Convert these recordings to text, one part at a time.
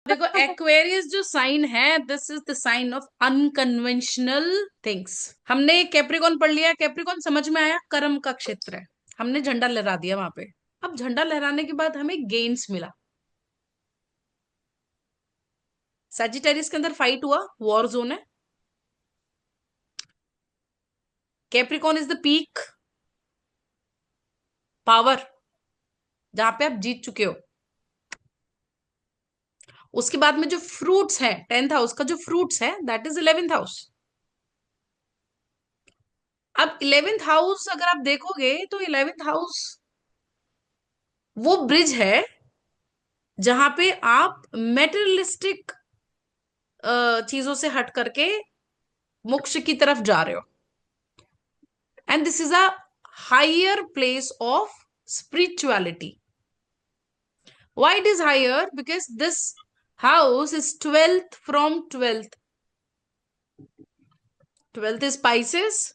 देखो एक्वेरियस जो साइन है, this is the sign of unconventional things. हमने कैप्रिकॉन पढ़ लिया, कैप्रिकॉन समझ में आया, कर्म का क्षेत्र है, हमने झंडा लहरा दिया वहां पे। अब झंडा लहराने के बाद हमें गेन्स मिला। सैजिटेरियस के अंदर फाइट हुआ, वॉर जोन है। Capricorn is the peak power, जहां पे आप जीत चुके हो। उसके बाद में जो फ्रूट्स है, 10th हाउस का जो फ्रूट्स है, दैट इज 11th हाउस। अब 11th हाउस अगर आप देखोगे तो 11th हाउस वो ब्रिज है जहां पे आप मेटेरियलिस्टिक चीजों से हट करके मोक्ष की तरफ जा रहे हो। And this is a higher place of spirituality. Why it is higher? Because this house is 12th from 12th। 12th is spices.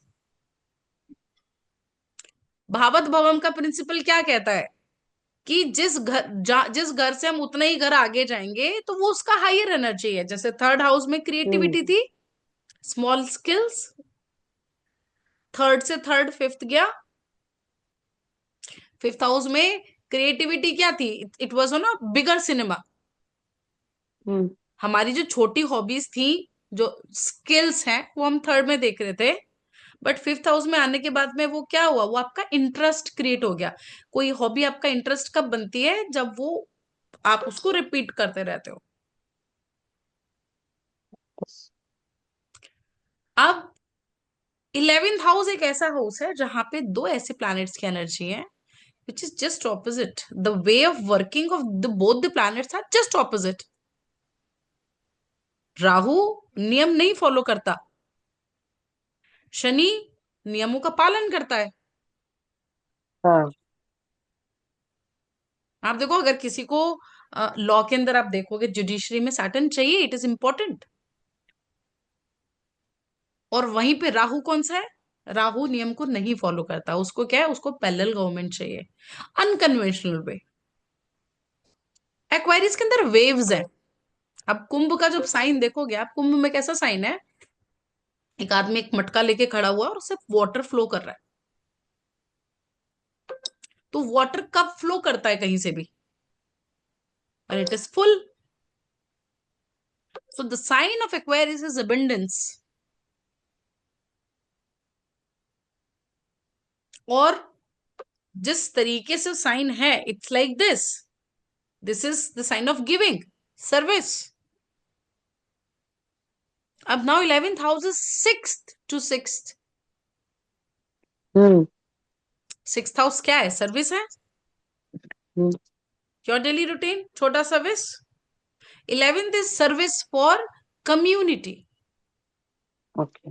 भावत भवम का प्रिंसिपल क्या कहता है कि जिस घर से हम उतना ही घर आगे जाएंगे तो वो उसका हायर एनर्जी है। जैसे 3rd हाउस में हम्म। क्रिएटिविटी थी, स्मॉल स्किल्स। 3rd से 3rd 5th गया। 5th हाउस में क्रिएटिविटी क्या थी? It was on a bigger cinema. Hmm. हमारी जो छोटी हॉबीज थी, जो स्किल्स हैं, वो हम 3rd में देख रहे थे। बट 5th हाउस में आने के बाद में वो क्या हुआ? वो आपका इंटरेस्ट क्रिएट हो गया। कोई हॉबी आपका इंटरेस्ट कब बनती है? जब वो आप उसको रिपीट करते रहते हो। अब 11th हाउस एक ऐसा हाउस है जहां पे दो ऐसे प्लैनेट्स की एनर्जी है which is just opposite. The way of working of the both the planets are just opposite. Rahu नियम नहीं फॉलो करता, शनि नियमों का पालन करता है। हाँ। आप देखो, अगर किसी को लॉ के अंदर आप देखोगे, जुडिशरी में सैटर्न चाहिए, इट इज इंपॉर्टेंट। और वहीं पे राहु कौन सा है? राहु नियम को नहीं फॉलो करता, उसको क्या है? उसको पैरेलल गवर्नमेंट चाहिए, अनकन्वेंशनल वे। एक्वायरियस के अंदर वेव्स है। अब कुंभ का जब साइन देखोगे आप, कुंभ में कैसा साइन है? एक आदमी एक मटका लेके खड़ा हुआ है और उससे वाटर फ्लो कर रहा है। तो वाटर कब फ्लो करता है कहीं से भी? और it is full. So the sign of Aquarius is abundance. और जिस तरीके से साइन है, it's like this. This is the sign of giving service. अब now 11th house is 6th to 6th। Hmm. 6th house क्या है? Service है, hmm. Your daily routine, छोटा service. 11th is service for community. Okay.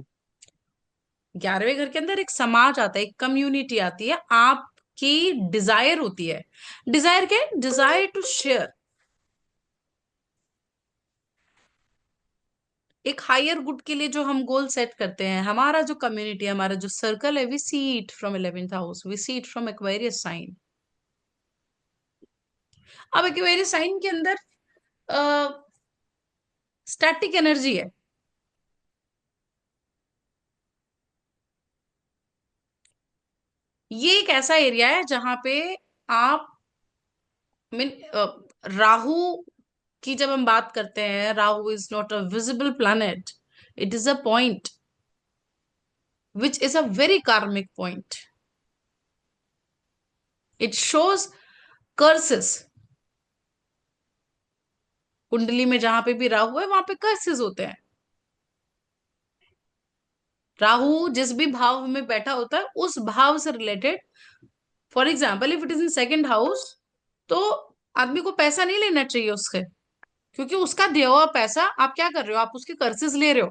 11वें घर के अंदर एक समाज आता है, एक कम्युनिटी आती है, आपकी डिजायर होती है। डिजायर क्या है? Desire to share. एक हायर गुड के लिए जो हम गोल सेट करते हैं, हमारा जो कम्युनिटी, हमारा जो सर्कल है, we see it from 11th house, we see it from Aquarius sign. अब एक्वेरियस साइन के अंदर स्टैटिक एनर्जी है। ये एक ऐसा एरिया है जहां पे आप मीन राहु की जब हम बात करते हैं, Rahu is not a visible planet, it is a point which is a very karmic point. It shows curses. कुंडली में जहां पे भी राहु है वहां पे कर्सेस होते हैं। राहु जिस भी भाव में बैठा होता है उस भाव से related. For example, if it is in 2nd house, तो आदमी को पैसा नहीं लेना चाहिए उससे, क्योंकि उसका दिया हुआ पैसा आप क्या कर रहे हो? आप उसके कर्सेस ले रहे हो।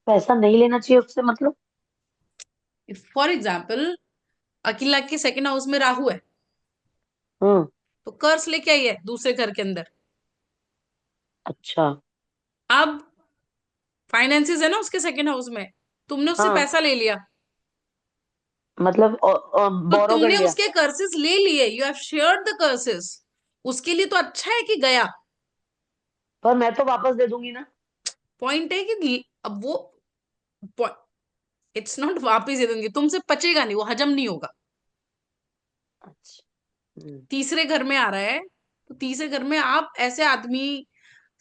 पैसा नहीं लेना चाहिए उससे मतलब? फॉर एग्जाम्पल, अकेला के 2nd हाउस में राहु है, हम्म। तो कर्ज लेके आई है दूसरे घर के अंदर। अच्छा। अब फाइनेंसिस है ना उसके 2nd हाउस में, तुमने उससे हाँ, पैसा ले लिया, मतलब तो बोरो कर तुमने लिया। उसके कर्सेस ले लिए, you have shared the curses. उसके लिए तो अच्छा है कि गया। पर मैं तो वापस दे दूंगी ना। पॉइंट है कि अब वो, इट्स नॉट वापिस दे देंगे, तुमसे पचेगा नहीं, वो हजम नहीं होगा। अच्छा। हम्म। तीसरे घर में आ रहा है, तो तीसरे घर में आप ऐसे आदमी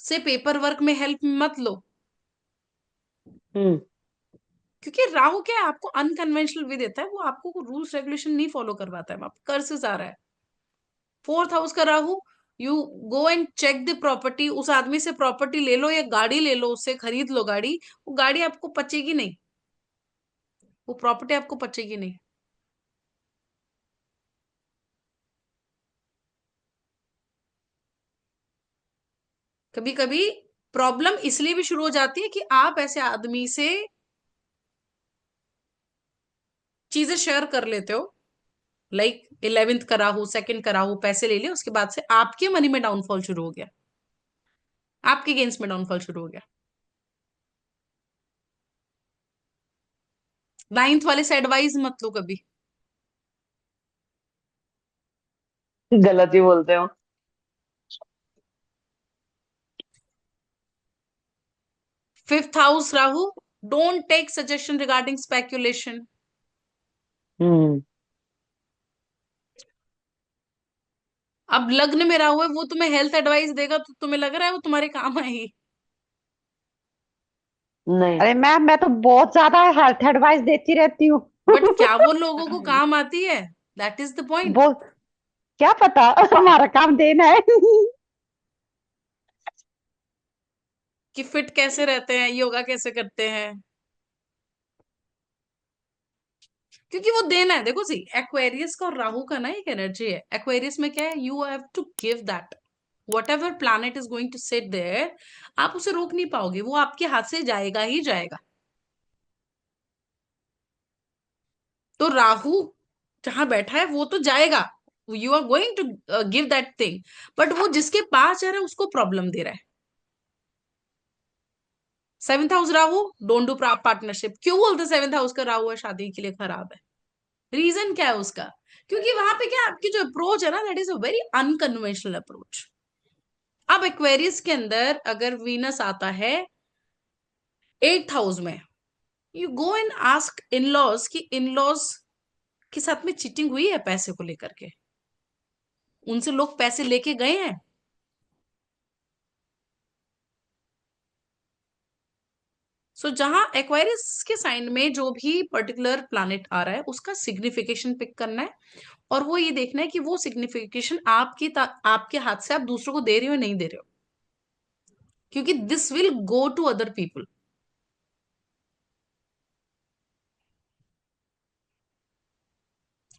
से पेपर वर्क में हेल्प मत लो। हम्म। क्योंकि राहु क्या है, आपको अनकन्वेंशनल वे देता है, वो आपको रूल्स रेगुलेशन नहीं फॉलो करवाता है, आप कर्सेस आ रहा है। फोर्थ हाउस का Rahu, you go and check the property, उस आदमी से प्रॉपर्टी ले लो या गाड़ी ले लो, उससे खरीद लो गाड़ी, वो गाड़ी आपको पचेगी नहीं, वो प्रॉपर्टी आपको पचेगी नहीं। कभी कभी प्रॉब्लम इसलिए भी शुरू हो जाती है कि आप ऐसे आदमी से चीजें शेयर कर लेते हो, लाइक 11th का राहु, सेकंड का राहु, पैसे ले लिए, उसके बाद से आपके मनी में डाउनफॉल शुरू हो गया, आपके गेंस में डाउनफॉल शुरू हो गया। नाइन्थ वाले से एडवाइस मत लो कभी। गलत ही बोलते हो। Fifth house Rahu, don't take suggestion regarding speculation. Hmm. अब लग्न में राहु है, वो तुम्हें हेल्थ एडवाइस देगा तो तुम्हें लग रहा है वो तुम्हारे काम आएगी? नहीं। अरे मैम, मैं तो बहुत ज्यादा हेल्थ एडवाइस देती रहती हूँ। बट क्या वो लोगों को काम आती है? That is the point. वो क्या पता, हमारा काम देना है। कि फिट कैसे रहते हैं, योगा कैसे करते हैं, क्योंकि वो देना है। देखो सी, एक्वेरियस का और राहु का ना एक एनर्जी है। एक्वेरियस में क्या है, you have to give that, whatever planet is going to sit there, आप उसे रोक नहीं पाओगे, वो आपके हाथ से जाएगा ही जाएगा। तो राहु जहां बैठा है वो तो जाएगा, you are going to give that thing, but वो जिसके पास जा रहा है उसको प्रॉब्लम दे रहा है। Seventh house Rahu, don't do partnership. क्यों बोलते सेवेंथ हाउस का राहु है शादी के लिए खराब है? रीजन क्या है उसका? क्योंकि वहां पे क्या, आपकी जो अप्रोच है ना, that is a very unconventional approach. अब एक्वेरियस के अंदर अगर वीनस आता है 8th हाउस में, you go and ask in laws कि इन लॉज के साथ में चीटिंग हुई है पैसे को लेकर के, उनसे लोग पैसे लेके गए हैं। सो जहां एक्वायरिस के साइन में जो भी पर्टिकुलर प्लैनेट आ रहा है उसका सिग्निफिकेशन पिक करना है, और वो ये देखना है कि वो सिग्निफिकेशन आपके हाथ से आप दूसरों को दे रहे हो या नहीं दे रहे हो, क्योंकि this will go to other people.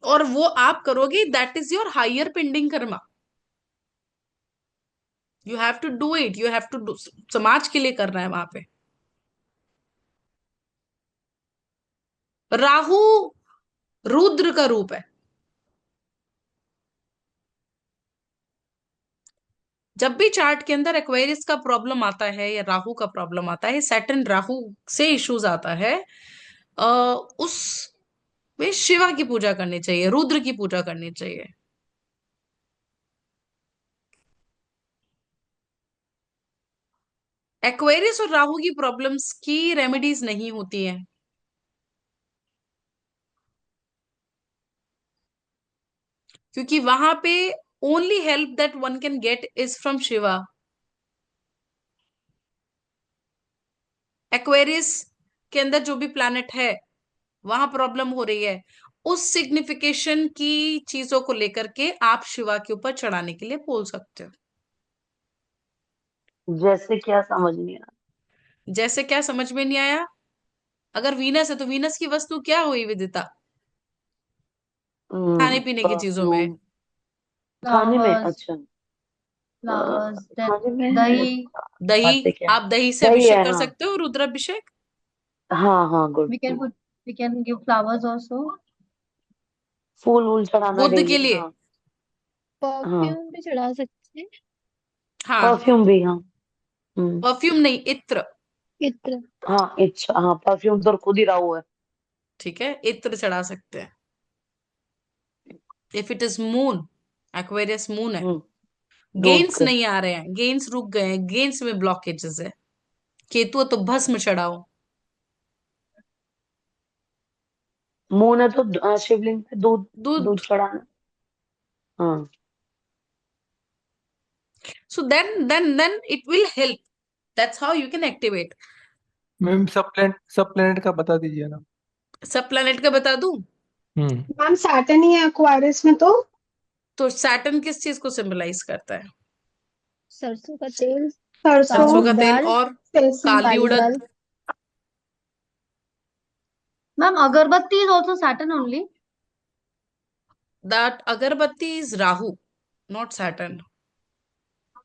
और वो आप करोगे, that is your higher pending karma, you have to do it, you have to do, समाज के लिए करना है वहां पे। राहु रुद्र का रूप है। जब भी चार्ट के अंदर एक्वेरियस का प्रॉब्लम आता है या राहु का प्रॉब्लम आता है, सैटर्न राहु से इश्यूज आता है, अ, उस में शिवा की पूजा करनी चाहिए, रुद्र की पूजा करनी चाहिए। एक्वेरियस और राहु की प्रॉब्लम्स की रेमेडीज नहीं होती हैं, क्योंकि वहां पे only help that one can get is from Shiva. Aquarius के अंदर जो भी प्लैनेट है वहां प्रॉब्लम हो रही है, उस सिग्निफिकेशन की चीजों को लेकर के आप शिवा के ऊपर चढ़ाने के लिए बोल सकते हो। जैसे क्या समझ नहीं आ जैसे क्या समझ में नहीं आया? अगर वीनस है तो वीनस की वस्तु क्या हुई विदिता? रहा। खाने पीने की चीजों में। परफ्यूम। खाने में, फ्लावर्स, अच्छा। फ्लावर्स, देन खाने में। दही। दही, खाते क्या है? आप दही से दही अभिषेक है, कर हाँ। सकते हो, रुद्राभिषेक। हाँ हाँ, good. We can put, we can give flowers also. फूल वूल चढ़ाना बुद्ध के डेली, लिए। हाँ। हाँ। परफ्यूम भी चढ़ा सकते हैं। हाँ, परफ्यूम भी, हाँ। हम्म। परफ्यूम नहीं, इत्र। इत्र। हाँ, अच्छा, हाँ, परफ्यूम तो खुद ही रहा हुआ है। ठीक है, इत्र चढ़ा सकते हैं। If it is moon, Aquarius moon है, हम्म। डूब गेन्स के। नहीं आ रहे हैं, गेन्स रुक गए हैं, गेन्स में ब्लॉकेजेस है। केतु है तो भस्म चढ़ाओ। मून है तो शिवलिंग पे दूध, दूध। दूध चढ़ाना। हाँ। So then it will help. That's how you can activate. Ma'am सब प्लेनेट का बता दीजिए ना। सब प्लेनेट का बता दूं? हम्म। मैम सैटर्न ही है एक्वारियस में तो। तो सैटर्न किस चीज को सिंबलाइज करता है? सरसों का तेल, सरसों, सरसों काली का तेल दाल, और सेसम। काली काली उड़द। दाल। मैम अगरबत्ती is also Saturn only. That अगरबत्ती इज राहु, नॉट सैटर्न।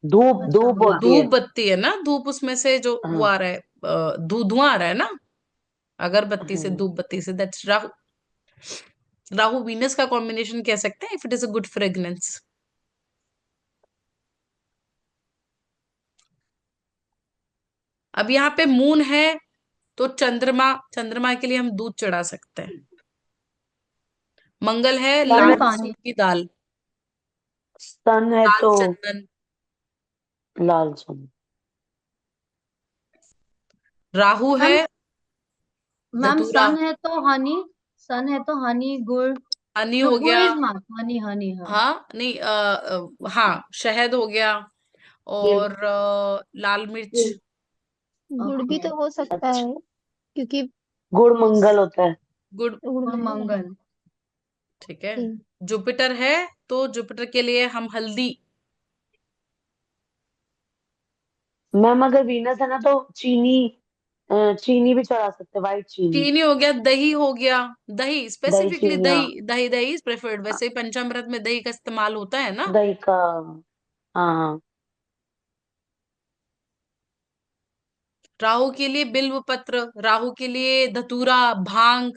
धूप, अच्छा धूप वो होती धूप है। बत्ती है ना, धूप उसमें से जो वो हाँ। आ रहा है, धुआं आ रहा है ना, अगरबत्ती से, हाँ। धूप बत्ती से, दैट्स राहु। राहु वीनस का कॉम्बिनेशन कह सकते हैं, if it is a good fragrance. अब यहाँ पे मून है तो चंद्रमा, चंद्रमा के लिए हम दूध चढ़ा सकते हैं। मंगल है, सन मैम है, लाल मसूर पानी। की दाल, सन है लाल तो चंदन। लाल सन। राहु है, मैम मैम धतूरा। सन है तो हनी, सन है तो हनी गुड़। हनी नो हो गुड़ गया। इज नॉट हनी, हनी हाँ। हाँ नहीं, हाँ शहद हो गया, ये और लाल मिर्च। ये- गुड़ भी ओके। तो हो सकता अच्छा, है क्योंकि गुड़ मंगल होता है। गुड़। गुड़ गुड़ मंगल। मंगल। ठीक है। ठीक। जुपिटर है तो जुपिटर के लिए हम हल्दी। मैम अगर वीनस है ना तो चीनी, चीनी भी चढ़ा सकते हैं, व्हाइट चीनी। चीनी हो गया, दही हो गया। दही, दही स्पेसिफिकली चीनी, हाँ। दही, दही दही इज प्रेफर्ड। वैसे ही पंचामृत में दही का इस्तेमाल होता है ना। दही का। हाँ हाँ। राहु के लिए बिल्व पत्र, राहु के लिए धतूरा, भांग।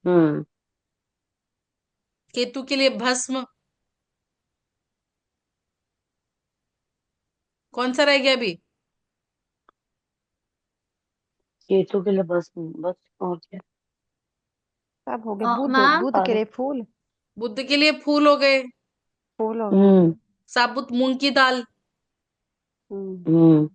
हम्म। केतु के लिए भस्म। कौन सा रह गया अभी? केतु के लिए बस, बस और क्या। सब हो गया। बुध, मैम बुध के सारे। लिए फूल। बुध के लिए फूल हो गए। फूल हो गया। हम्म। साबुत मूंग की दाल। हम्म। हम्म।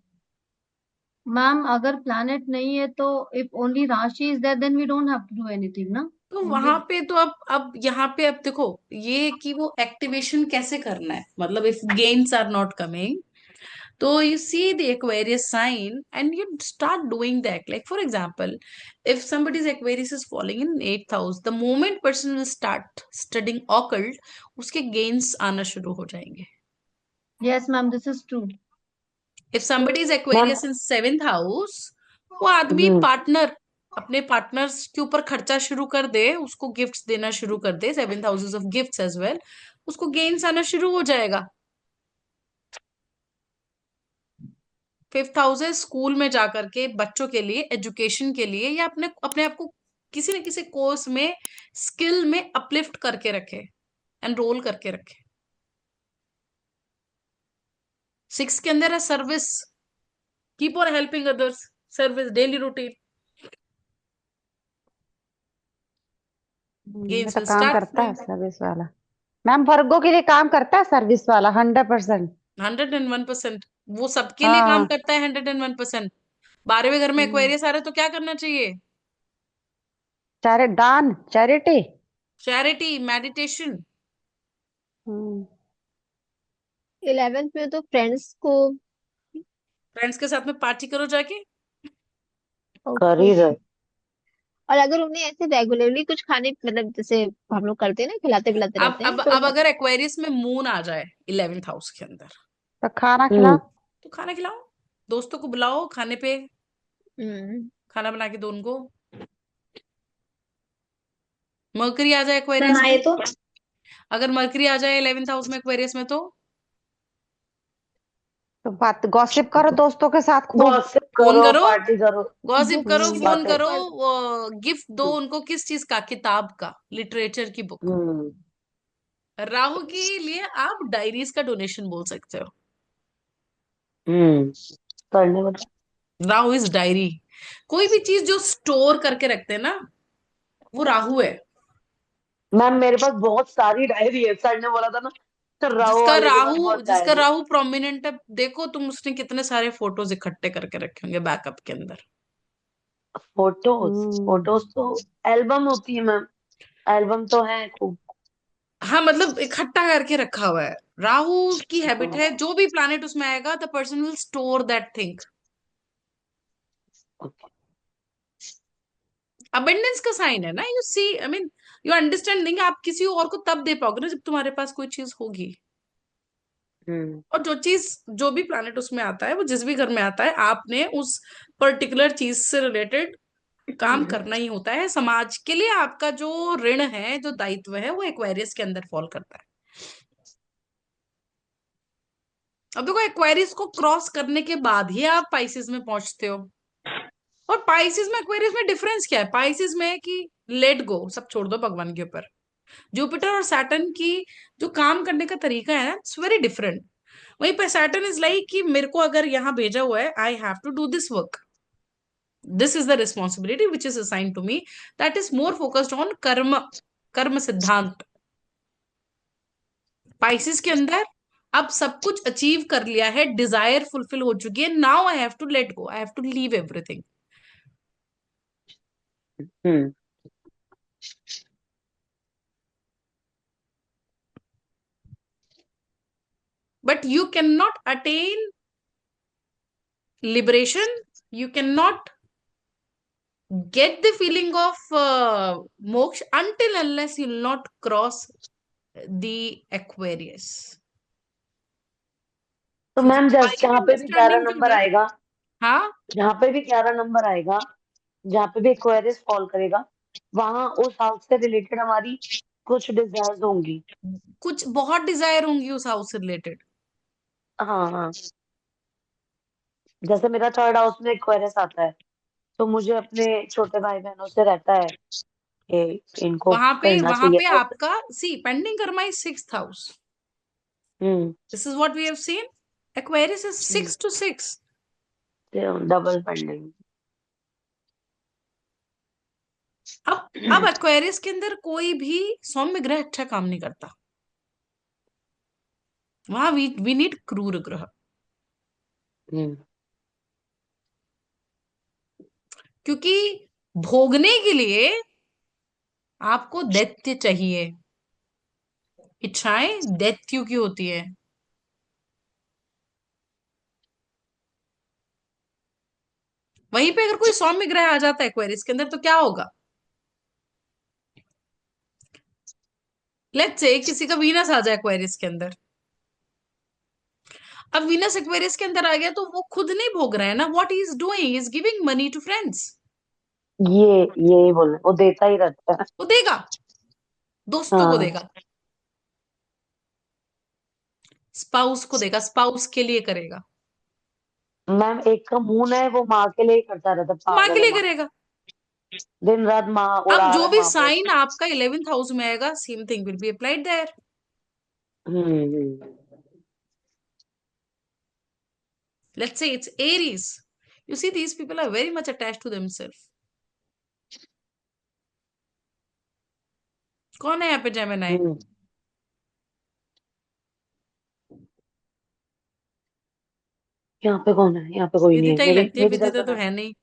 मैम अगर प्लैनेट नहीं है तो if only rashi is there then we don't have to do anything ना। तो ओनली वहां पे तो अब यहाँ पे अब देखो, ये कि वो एक्टिवेशन कैसे करना है, मतलब if gains are not coming, so you see the Aquarius sign and you start doing that. Like for example, if somebody's Aquarius is falling in 8th house, the moment person will start studying occult, उसके gains आना शुरू हो जाएंगे। Yes ma'am this is true. If somebody is ma'am. Aquarius in 7th house, वो आदमी हम्म। Partner, अपने partners के ऊपर खर्चा शुरू कर दे, उसको गिफ्ट्स देना शुरू कर दे, 7th houses of gifts as well, उसको गेन्स आना शुरू हो जाएगा। 5th हाउस है स्कूल में जाकर के बच्चों के लिए, एजुकेशन के लिए, या अपने अपने आप को किसी न किसी कोर्स में, स्किल में अपलिफ्ट करके रखे, एनरोल करके रखे। 6 के अंदर है service, keep on helping others, service daily routine. ये गेम्स तो विल काम स्टार्ट करता है फ्लोइंग। सर्विस वाला। मैम वर्गो के लिए काम करता है सर्विस वाला 100%। 101%। वो सबके लिए काम हाँ। करता है 101%। 12वें घर में हम्म। एक्वेरियस आ रहे तो क्या करना चाहिए? दान, चैरिटी। Charity, meditation. हम्म। 11th में तो फ्रेंड्स को। फ्रेंड्स के साथ में पार्टी करो जाके। कर ओके। ही रहे। और अगर उन्हें ऐसे रेगुलरली कुछ खाने मतलब जैसे हम लोग करते हैं ना, खिलाते पिलाते अब रहते हैं अब तो अब अगर एक्वेरियस में मून आ जाए 11th हाउस के अंदर, तो खाना हम्म। खिलाओ। तो खाना खिलाओ, दोस्तों को बुलाओ खाने पे, हम्म। खाना बना के दो उनको। मरकरी आ जाए मैम एक्वेरियस में, आए तो। अगर मरकरी आ जाए 11th हाउस में एक्वेरियस में, तो बात गॉसिप करो दोस्तों के साथ खूब। गॉसिप फोन करो, करो, पार्टी करो। गॉसिप करो, बुक्स फोन बातें। बुक्स करो, पढ़। गिफ्ट दो उनको, किस चीज का? किताब का, लिटरेचर की बुक। हम्म। राहु के लिए आप डायरीज का डोनेशन बोल सकते हो। हम्म। करने बता। Rahu is diary. कोई भी चीज जो स्टोर करके रखते हैं ना, वो राहु है। मैम मेरे पास बहुत सारी डायरी है, सर ने बोला था ना तो राहु वाले के पास बहुत टाइम जिसका है। राहु प्रोमिनेंट है, देखो तुम उसने कितने सारे फोटोज इकट्ठे करके रखे होंगे बैकअप के अंदर। फोटोज हम्म। फोटोज तो एल्बम होती है मैम, एल्बम तो है खूब। हाँ मतलब इकट्ठा करके रखा हुआ है। राहु की हैबिट हाँ, है, जो भी प्लैनेट उसमें आएगा the person will store that thing. Okay. Abundance का साइन है ना, you see, I mean you understand नहीं, आप किसी और को तब दे पाओगे ना जब तुम्हारे पास कोई चीज होगी। हम्म और जो चीज, जो भी प्लैनेट उसमें आता है, वो जिस भी घर में आता है, आपने उस पर्टिकुलर चीज से रिलेटेड काम करना ही होता है। समाज के लिए आपका जो ऋण है, जो दायित्व है, वो एक्वेरियस के अंदर फॉल करता है। अब देखो, एक्वेरियस को क्रॉस करने के बाद ही आप पाइसिस में पहुंचते हो। और पाइसिस में एक्वेरियस में डिफरेंस क्या है? पाइसिस में है कि लेट गो, सब छोड़ दो भगवान के ऊपर। जुपिटर और सैटर्न की जो काम करने का तरीका है ना, इट्स वेरी डिफरेंट। वहीं पे सैटर्न इज लाइक कि मेरे को अगर यहाँ भेजा हुआ है, I have to do this work, this is the responsibility which is assign to me. That is more focused on karma, कर्म सिद्धांत। पाइसिस के अंदर अब सब कुछ अचीव कर लिया है, डिजायर फुलफिल हो चुकी है, now I have to let go, I have to leave everything. Hmm but you can not attain liberation, you cannot get the feeling of moksha until unless you will not cross the Aquarius. तो So ma'am जैसे हमारी जहाँ पे भी 11 understanding जो number है, आएगा, हाँ, जहाँ पे भी 11 नंबर आएगा, जहाँ पे भी एक्वेरियस फॉल करेगा, वहां उस हाउस से रिलेटेड हमारी कुछ डिजायर्स होंगी। कुछ बहुत डिजायर होंगी उस हाउस से रिलेटेड। हाँ हाँ, जैसे मेरा थर्ड हाउस में एक्वेरियस आता है, तो मुझे अपने छोटे भाई बहनों से रहता है कि इनको करना वहां चाहिए पे ऐसे। आपका see pending karma is 6th house. Hmm this is what we have seen, Aquarius is 6 to 6। Double pending. अब एक्वेरियस के अंदर कोई भी सौम्य ग्रह अच्छा काम नहीं करता, वहां वी नीड क्रूर ग्रह। हम्म क्योंकि भोगने के लिए आपको दैत्य चाहिए, इच्छाएं दैत्यों की होती है। वहीं पे अगर कोई सौम्य ग्रह आ जाता है एक्वेरियस के अंदर, तो क्या होगा? लेट्स से किसी का वीनस आ जाए एक्वेरियस के अंदर। अब वीनस एक्वेरियस के अंदर आ गया तो वो खुद नहीं भोग रहा है ना, what he is doing is giving money to friends. ये यही बोल, वो देता ही रहता है। वो देगा, दोस्तों को हाँ देगा, स्पाउस को देगा, स्पाउस के लिए करेगा, मैम, एक का मून है वो माँ के लिए ही करता रहता है, माँ के पागल है लिए माँ, करेगा। दिन रात माँ अब उड़ा जो रहा है भी माँ पे। साइन आपका 11th हाउस में आएगा, same thing will be applied there. Hmm Let's say it's Aries. You see, these people are very much attached to themselves. कौन है यहाँ पे जेमिनाई? हम्म यहाँ पे कौन है? यहाँ पे कोई नहीं है, विदिता ही मेरी लगती है, मेरी विदिता तरफ तो है। है नहीं।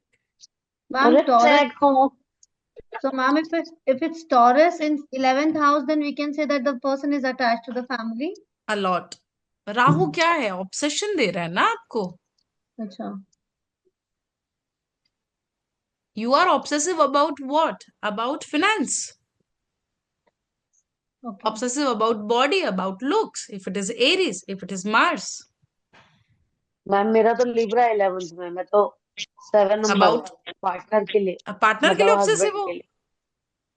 Ma'am, अरे Taurus. चेक हो। So, ma'am, if it's Taurus in 11th house, then we can say that the person is attached to the family. A lot. Rahu क्या है? ऑब्सेशन दे रहा है ना आपको। अच्छा. You are obsessive about what? About finance. Okay. Obsessive about body, about looks. If it is Aries, if it is Mars. Ma'am मेरा तो Libra 11th में, मैं तो 7 नंबर About पार्टनर के लिए, पार्टनर के लिए मतलब ऑब्सेसिव हस्बैंड हो। के लिए।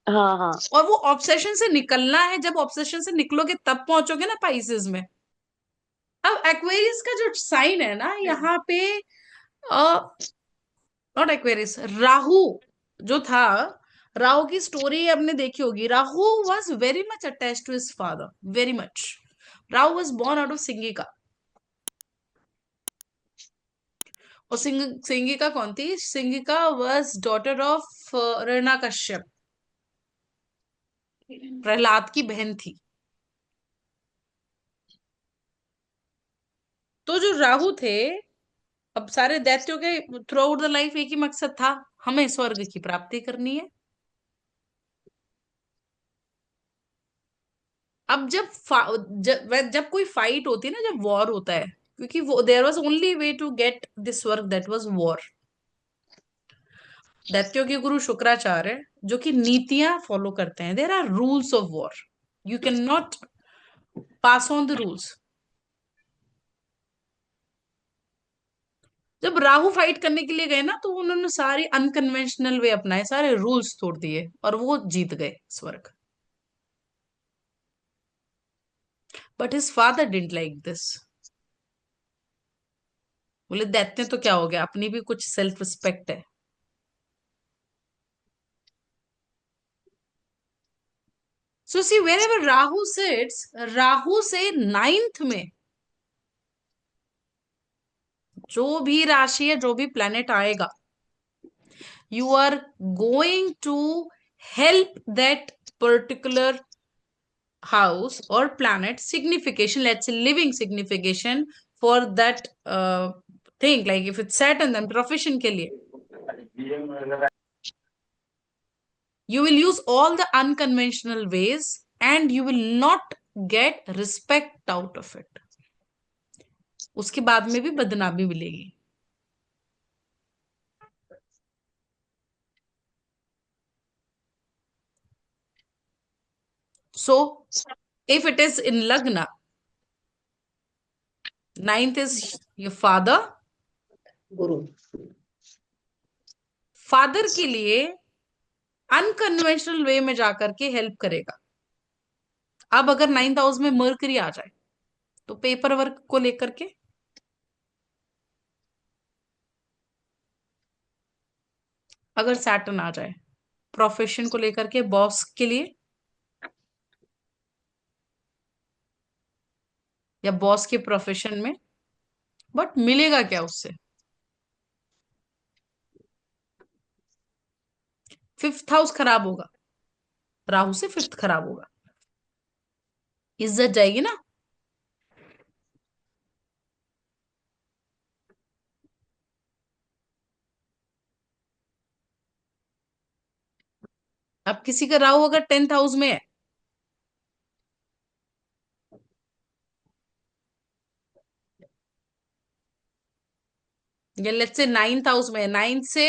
हाँ हाँ। और वो ऑब्सेशन से निकलना है, जब ऑब्सेशन से निकलोगे तब पहुंचोगे ना पाइसेस में। अब एक्वेरियस का जो साइन है ना यहाँ पे, नॉट एक्वेरियस, राहु जो था, राहु की स्टोरी आपने देखी होगी। Rahu was very much attach to his father, very much. Rahu was born out of Singika. और सिंगिका कौन थी? Singika was daughter of Hiranyakashyap, Prahlad की बहन थी। तो जो राहु थे, अब सारे दैत्यों के थ्रू आउट द लाइफ एक ही मकसद था, हमें स्वर्ग की प्राप्ति करनी है। अब जब कोई फाइट होती है ना, जब वॉर होता है, क्योंकि वो there was only way to get this work, that was war. दैत्यों के गुरु शुक्राचार्य जो कि नीतियां फॉलो करते हैं, there are rules of war, you can not pass on the rules. जब राहु फाइट करने के लिए गए ना, तो उन्होंने सारी अनकन्वेंशनल वे अपनाए, सारे रूल्स तोड़ दिए और वो जीत गए स्वर्ग। But his father didn't like this. बोले दैत्य तो क्या हो गया, अपनी भी कुछ सेल्फ रिस्पेक्ट है। So see wherever Rahu sits, Rahu से नाइन्थ में जो भी राशि है, जो भी प्लेनेट आएगा, you are going to help that particular house or planet signification, let's say living signification for that thing, like if it's Saturn then profession के लिए you will use all the unconventional ways and you will not get respect out of it, उसके बाद में भी बदनामी मिलेगी। So if it is in Lagna, ninth is your father, Guru. Father के लिए अनकन्वेंशनल वे में जाकर के हेल्प करेगा। अब अगर नाइन्थ हाउस में मर्करी आ जाए तो पेपर वर्क को लेकर के, अगर सैटर्न आ जाए प्रोफेशन को लेकर के, बॉस के लिए या बॉस के प्रोफेशन में, बट मिलेगा क्या उससे? फिफ्थ हाउस खराब होगा, राहु से फिफ्थ खराब होगा, इज्जत जाएगी ना। अब किसी का राहु अगर टेंथ हाउस में है, या लेट्स से नाइन्थ हाउस में है, नाइन्थ से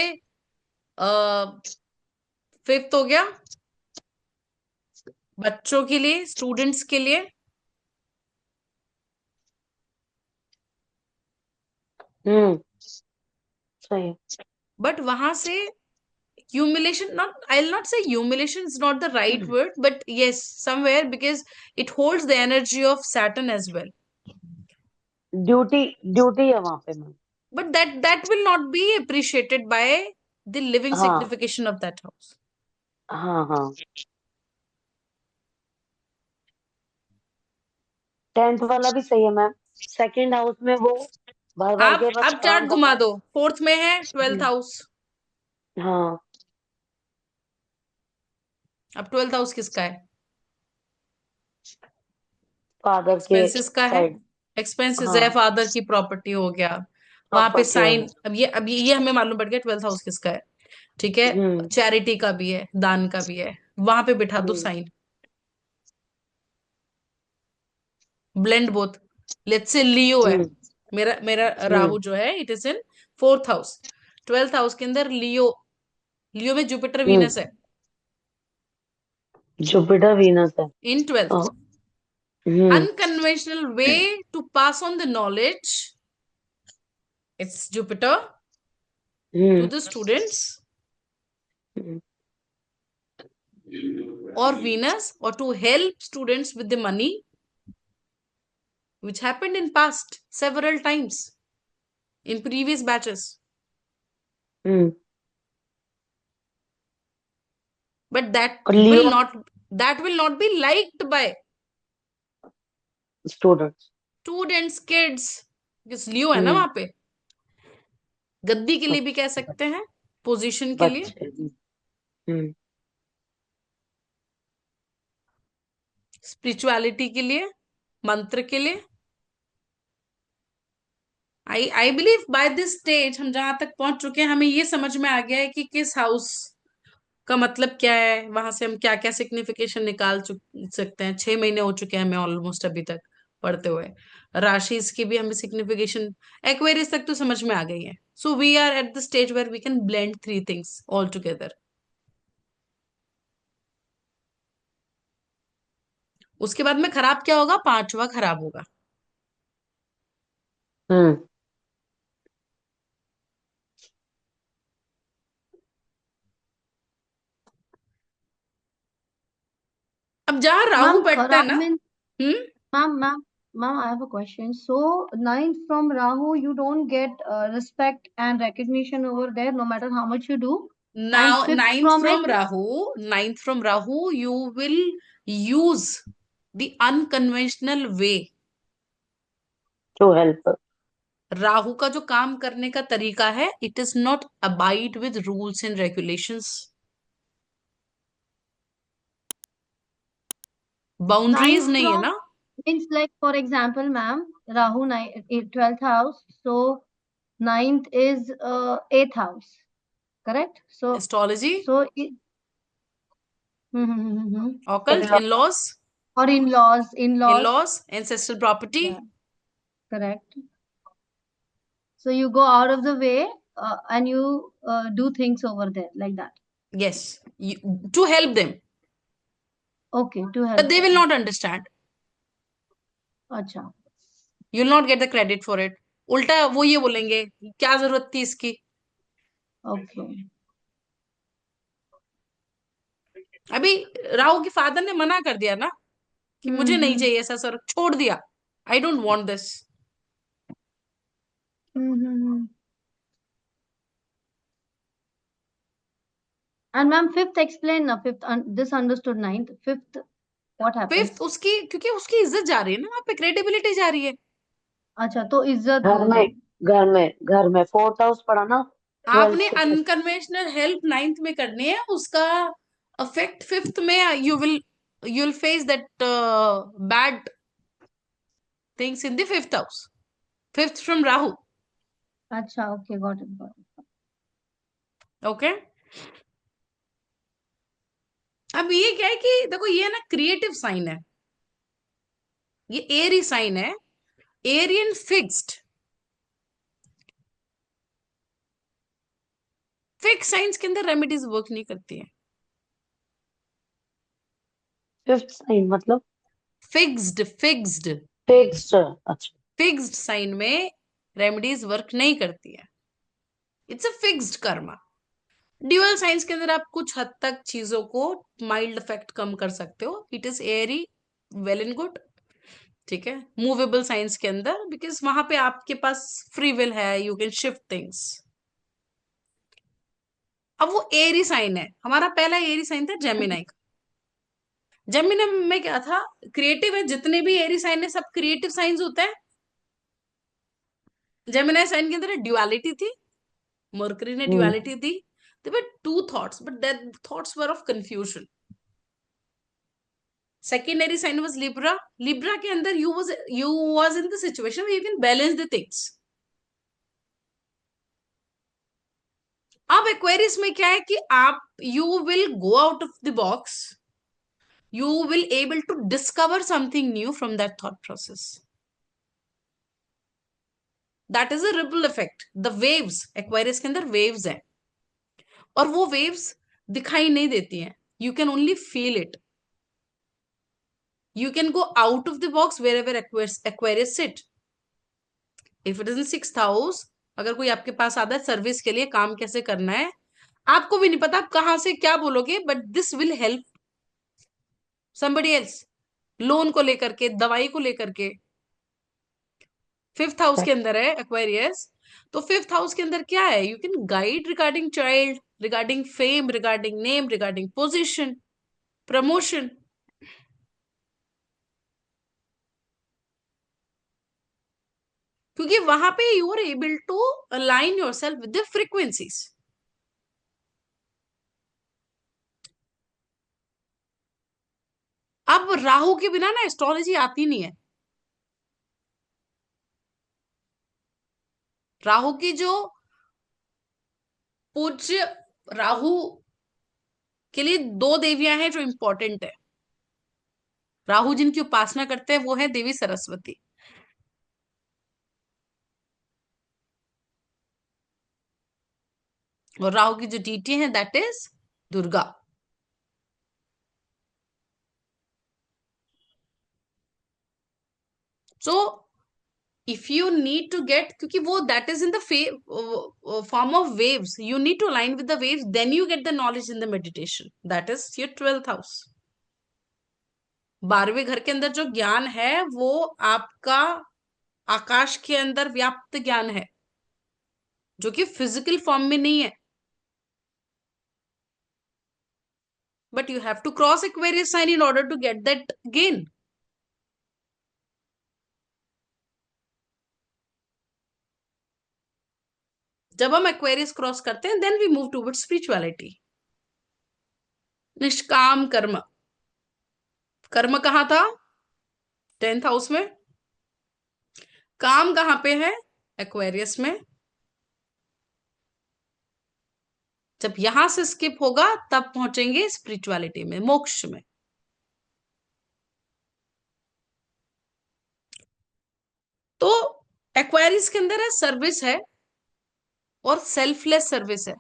फिफ्थ हो गया, बच्चों के लिए, स्टूडेंट्स के लिए। सही है। बट वहां से humiliation, not, I'll not say humiliation is not the right word, but yes, somewhere, because it holds the energy of Saturn as well, duty duty है वहां पे ma'am. but that will not be appreciated by the living हाँ signification of that house. हाँ हाँ। 10th वाला भी सही है मैम। सेकंड हाउस में वो भर भर के बस आप चार्ट काम घुमा करना। दो, फोर्थ में है ट्वेल्थ हम्म, हाउस। हाँ अब ट्वेल्थ हाउस किसका है? फादर के एक्सपेंसेस का है, साइड। एक्सपेंसेस है, हाँ फादर की प्रॉपर्टी हो गया, वहां पे प्रॉपर्टी साइन। होगी। अब ये हमें मालूम पड़ गया ट्वेल्थ हाउस किसका है, ठीक है। हम्म चैरिटी का भी है, दान का भी है, वहां पे बिठा दो hmm sign, blend both. Let's say Leo है, हम्म मेरा मेरा हम्म राहु जो है it is in fourth house, twelfth house के अंदर लियो, लियो में जुपिटर हम्म वीनस है जुपिटर वीनस है। In twelfth. हाँ, hmm unconventional way to pass on the knowledge, it's Jupiter to hmm the students, hmm or Venus, or to help students with the money, which happened in past several times in previous batches. Hmm. But that और will Leo not be liked by students. students, kids, because लियो है ना हम्म वहां पे, गद्दी के लिए भी कह अच्छा सकते हैं, पोजीशन के लिए, बच्चे। हम्म स्पिरिचुअलिटी के लिए, मंत्र के लिए। I believe by this stage हम जहां तक पहुंच चुके हैं, हमें ये समझ में आ गया है कि किस हाउस का मतलब क्या है, वहां से हम क्या क्या सिग्निफिकेशन सकते हैं। 6 महीने हो चुके हैं हमें ऑलमोस्ट अभी तक पढ़ते हुए। राशिस की भी हमें सिग्निफिकेशन एक्वेरियस तक तो समझ में आ गई है। So we are at the stage where we can blend three things all together. उसके बाद में खराब क्या होगा? पांचवा खराब होगा। हम्म। अब जहां राहु मैम बैठता है खराब ना। Mean hmm. ma'am, I have a question. So, ninth from Rahu, you don't get respect and recognition over there, no matter how much you do. And Now, fifth from it, ninth from Rahu, you will use the unconventional way. To help. Rahu का जो काम करने का तरीका है, it is not abide with rules and regulations. Boundaries ninth नहीं है from ना। means like, for example, ma'am, Rahu 12th house. So, ninth is 8th house, correct? So, astrology, so it, hmm. Occult, in-laws, Or in-laws, in-laws, ancestral property. yeah, correct. So you go out of the way and you do things over there like that. Yes, to help them, Okay, to but help they will them. Not understand. अच्छा, you will not get the credit for it. उल्टा वो ये बोलेंगे क्या जरूरत थी इसकी। okay. अभी राहु के फादर ने मना कर दिया ना कि मुझे नहीं Mm-hmm. चाहिए ऐसा, सर छोड़ दिया। I don't want this. Mm-hmm. And ma'am, fifth explain na fifth. This understood ninth. Fifth, what fifth happens? उसकी, क्योंकि उसकी इज्जत जा रही है ना, वहां पे क्रेडिबिलिटी जा रही है। अच्छा, तो इज्जत घर वो में, है। घर में फोर्थ हाउस पढ़ा ना, ट्वेल्थ आपने से फिफ्थ। अनकन्वेंशनल हेल्प नाइन्थ में करनी है, उसका अफेक्ट फिफ्थ में you will face that bad things in the fifth house, fifth from Rahu. अच्छा, okay, got it, got it. Okay. अब ये क्या है कि देखो, ये ना क्रिएटिव साइन है, ये एरी साइन है, एरियन फिक्स्ड। फिक्स साइंस के अंदर रेमेडीज वर्क नहीं करती है। फिफ्थ साइन मतलब फिक्स्ड, फिक्स्ड, फिक्स्ड। अच्छा। फिक्स्ड साइन में रेमेडीज वर्क नहीं करती है। It's a fixed Karma. Dual science के अंदर आप कुछ हद तक चीजों को माइल्ड इफेक्ट कम कर सकते हो। It is airy, well and good, ठीक है। मूवेबल साइंस के अंदर, बिकॉज वहां पे आपके पास फ्री विल है, यू कैन शिफ्ट थिंग्स। अब वो एरी साइन है, हमारा पहला एरी साइन था जेमिनाई का। जेमिनी में क्या था? क्रिएटिव है, जितने भी एरी साइन है सब क्रिएटिव साइंस होते हैं। जेमिनाई साइन के अंदर ड्युअलिटी थी, मर्करी ने हम्म। ड्युअलिटी दी। there were two thoughts, but that thoughts were of confusion. Secondary sign was Libra. Libra के अंदर you was in the situation where you can balance the things. अब Aquarius में क्या है कि आप you will go out of the box. You will able to discover something new from that thought process. That is a ripple effect. The waves, Aquarius के अंदर waves है, और वो waves दिखाई नहीं देती हैं. You can only feel it. You can go out of the box wherever Aquarius sit. If it is in sixth house, अगर कोई आपके पास आता है सर्विस के लिए, काम कैसे करना है, आपको भी नहीं पता आप कहां से क्या बोलोगे, but this will help somebody else. Loan को लेकर के, दवाई को लेकर के। फिफ्थ हाउस के अंदर है एक्वेरियस, तो फिफ्थ हाउस के अंदर क्या है? You can guide regarding child, regarding fame, regarding name, regarding position, promotion. क्योंकि वहां पे you are able to align yourself with the frequencies. अब राहु के बिना ना एस्ट्रोलॉजी आती नहीं है। राहु की जो पूज्य, राहु के लिए दो देवियां हैं जो इंपॉर्टेंट है। राहु जिनकी उपासना करते हैं वो है देवी सरस्वती, और राहु की जो डीटी है that is Durga. So if you need to get, क्योंकि वो that is in the form of waves, you need to align with the waves, then you get the knowledge in the meditation, that is your 12th house. 12वें घर के अंदर जो ज्ञान है वो आपका आकाश के अंदर व्याप्त ज्ञान है, जो कि फिजिकल फॉर्म में नहीं है। But you have to cross Aquarius sign in order to get that gain. जब हम एक्वेरियस क्रॉस करते हैं then we move toward spirituality. निष्काम कर्म, कर्म कहां था? 10th हाउस में। काम कहां पे है? एक्वेरियस में। जब यहां से स्किप होगा तब पहुंचेंगे स्पिरिचुअलिटी में, मोक्ष में। तो एक्वेरियस के अंदर है सर्विस है और सेल्फलेस सर्विस है।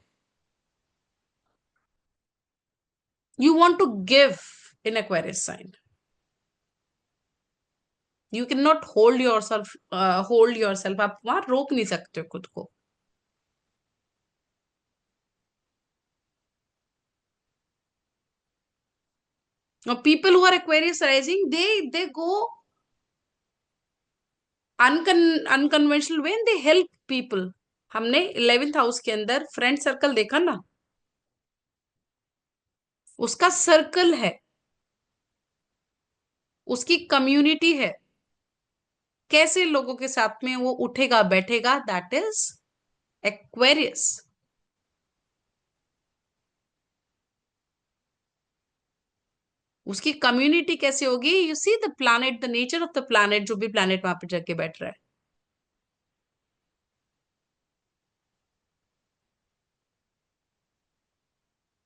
You want to give in Aquarius sign, you can not hold yourself, आप वहां रोक नहीं सकते हो खुद को। और people who are Aquarius rising they go unconventional way and they help people. हमने 11th हाउस के अंदर फ्रेंड सर्कल देखा ना, उसका सर्कल है, उसकी कम्युनिटी है, कैसे लोगों के साथ में वो उठेगा बैठेगा, दैट इज एक्वेरियस। उसकी कम्युनिटी कैसे होगी? You see the planet, the nature of the planet, जो भी प्लैनेट वहां पे जाके बैठ रहा है।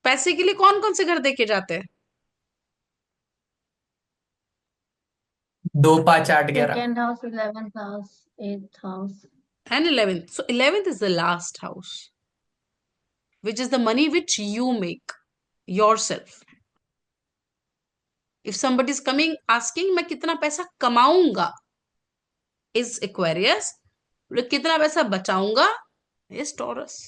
पैसे के लिए कौन कौन से घर देखे जाते हैं? 2 5 8 11। Second house, 11th house, 8th house. And 11th. So 11th is the last house, which is the money which you make yourself. If somebody is coming asking मैं कितना पैसा कमाऊंगा, is Aquarius. कितना पैसा बचाऊंगा, is Taurus.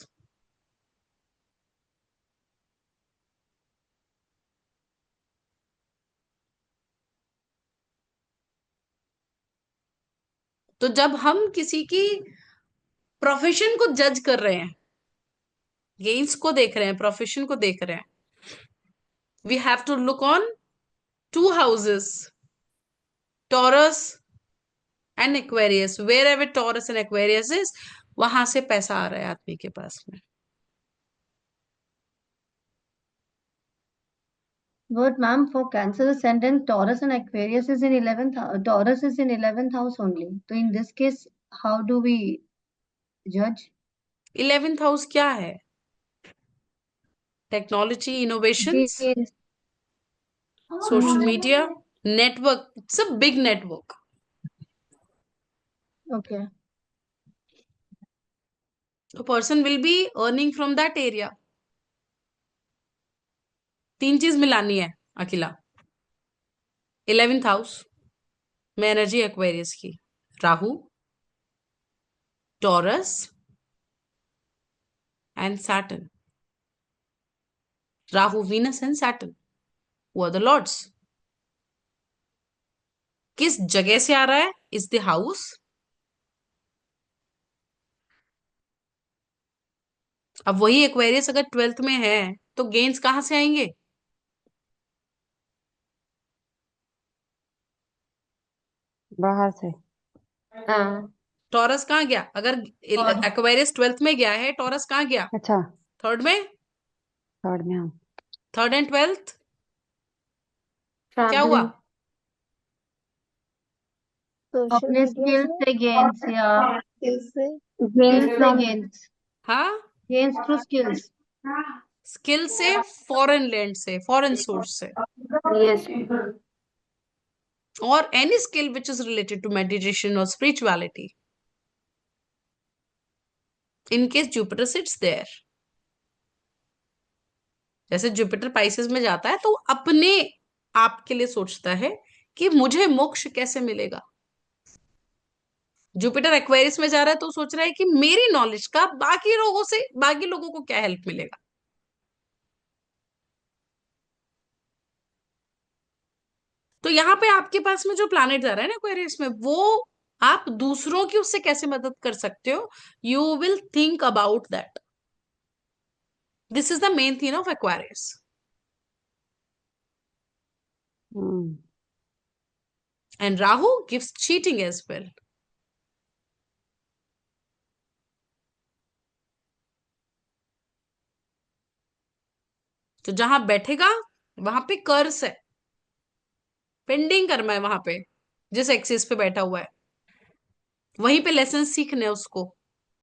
तो जब हम किसी की प्रोफेशन को जज कर रहे हैं, गेन्स को देख रहे हैं, प्रोफेशन को देख रहे हैं, we have to look on 2 houses, Taurus and Aquarius. Wherever Taurus and Aquarius is, वहां से पैसा आ रहा है आदमी के पास में। But ma'am, for Cancer ascendant, Taurus and Aquarius is in 11th. Taurus is in 11th house only. So in this case, how do we judge? 11th house क्या है? Technology, innovations, Yes. Social media, network. It's a big network. Okay. A person will be earning from that area. 3 चीज मिलानी है अकेला। 11th house में energy Aquarius की, Rahu, taurus and Saturn. Rahu, Venus and Saturn, वो are the Lord's. किस जगह से आ रहा है? Is the house. अब वही एक्वेरियस अगर 12th में है तो गेन्स कहां से आएंगे? बाहर से। हाँ टॉरस कहाँ गया? अगर और एक्वेरियस 12th में गया है, टॉरस कहाँ गया? अच्छा, 3rd में। थर्ड में। हाँ, 3rd एंड 12th क्या हुआ? सोशल अपने मीडिया स्किल से से गेन्स या इससे गेन Skills से फ्रॉम gains. हाँ, Gains through skills. स्किल से, फॉरेन लैंड से, फॉरेन सोर्स से, यस और any skill which is related to meditation और spirituality in case Jupiter sits there. जैसे जुपिटर पाइसेस में जाता है तो अपने आप के लिए सोचता है कि मुझे मोक्ष कैसे मिलेगा। जुपिटर एक्वेरियस में जा रहा है तो सोच रहा है कि मेरी नॉलेज का बाकी लोगों को क्या हेल्प मिलेगा। तो यहाँ पे आपके पास में जो प्लैनेट जा रहा है ना एक्वेरियस में, वो आप दूसरों की उससे कैसे मदद कर सकते हो, you will think about that. This is the main theme of Aquarius. And Rahu gives cheating as well. तो जहां बैठेगा वहां पे कर्स है, पेंडिंग कर्म है वहां पे, जिस एक्सिस पे बैठा हुआ है वहीं पे लेसन सीखने हैं उसको।